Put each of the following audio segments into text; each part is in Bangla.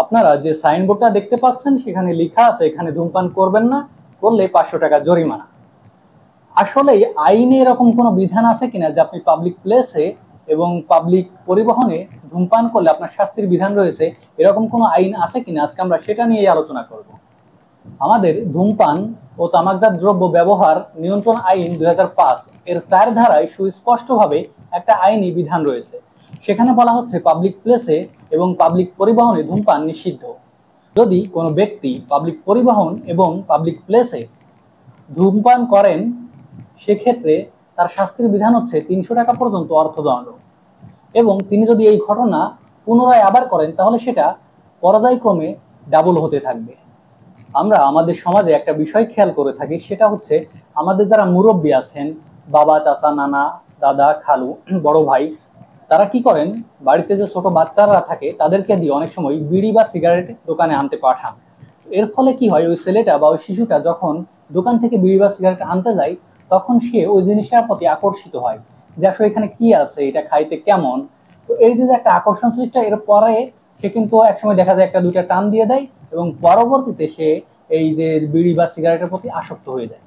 আপনারা যে সাইনবোর্ডটা দেখতে পাচ্ছেন সেখানে লেখা আছে এখানে ধূমপান করবেন না, করলে 500 টাকা জরিমানা। আসলে আইনে এরকম কোনো বিধান আছে কিনা যে আপনি পাবলিক প্লেসে এবং পাবলিক পরিবহনে ধূমপান করলে আপনার শাস্তির বিধান রয়েছে, এরকম কোনো আইন আছে কিনা আজকে আমরা সেটা নিয়েই আলোচনা করব। আমাদের ধূমপান ও তামাকজাত দ্রব্য ব্যবহার নিয়ন্ত্রণ আইন 2005 এর 4 ধারায় সুস্পষ্টভাবে একটা আইনি বিধান রয়েছে। সেখানে বলা হচ্ছে পাবলিক প্লেসে এবং পাবলিক পরিবহনে ধূমপান নিষিদ্ধ। যদি কোনো ব্যক্তি পাবলিক পরিবহন এবং পাবলিক প্লেসে ধূমপান করেন সেক্ষেত্রে তার শাস্তির বিধান হচ্ছে 300 টাকা পর্যন্ত অর্থদণ্ড, এবং তিনি যদি এই ঘটনা পুনরায় আবার করেন তাহলে সেটা পর্যায়ক্রমে ডাবল হতে থাকবে। আমরা আমাদের সমাজে একটা বিষয় খেয়াল করে থাকি, সেটা হচ্ছে আমাদের যারা মুরব্বী আছেন, বাবা, চাচা, নানা, দাদা, খালু, বড় ভাই, তারা কি করেন, বাড়িতে যে ছোট বাচ্চারা থাকে তাদেরকে দিয়ে অনেক সময় বিড়ি বা সিগারেট দোকানে আনতে পাঠান। এর ফলে কি হয়, ওই ছেলেটা বা ওই শিশুটা যখন দোকান থেকে বিড়ি বা সিগারেট আনতে যায় তখন সে ওই জিনিসটার প্রতি আকর্ষিত হয় যে আসলে এখানে কি আছে, এটা খাইতে কেমন। তো এই যে একটা আকর্ষণ সৃষ্টি, এর পরে সে কিন্তু একসময় দেখা যায় একটা দুইটা টান দিয়ে দেয় এবং পরবর্তীতে সে এই যে বিড়ি বা সিগারেটের প্রতি আসক্ত হয়ে যায়।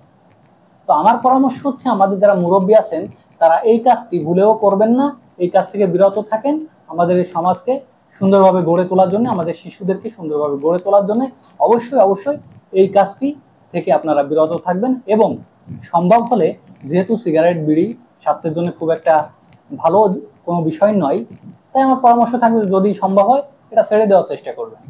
তো আমার পরামর্শ হচ্ছে আমাদের যারা মুরব্বী আছেন তারা এই কাজটি ভুলেও করবেন না, এই কাজ থেকে বিরত থাকেন। আমাদের এই সমাজকে সুন্দরভাবে গড়ে তোলার জন্য, আমাদের শিশুদেরকে সুন্দরভাবে গড়ে তোলার জন্য অবশ্যই অবশ্যই এই কাজটি থেকে আপনারা বিরত থাকবেন। এবং সম্ভব হলে, যেহেতু সিগারেট বিড়ি স্বাস্থ্যের জন্য খুব একটা ভালো কোনো বিষয় নয়, তাই আমার পরামর্শ থাকবে যদি সম্ভব হয় এটা ছেড়ে দেওয়ার চেষ্টা করবেন।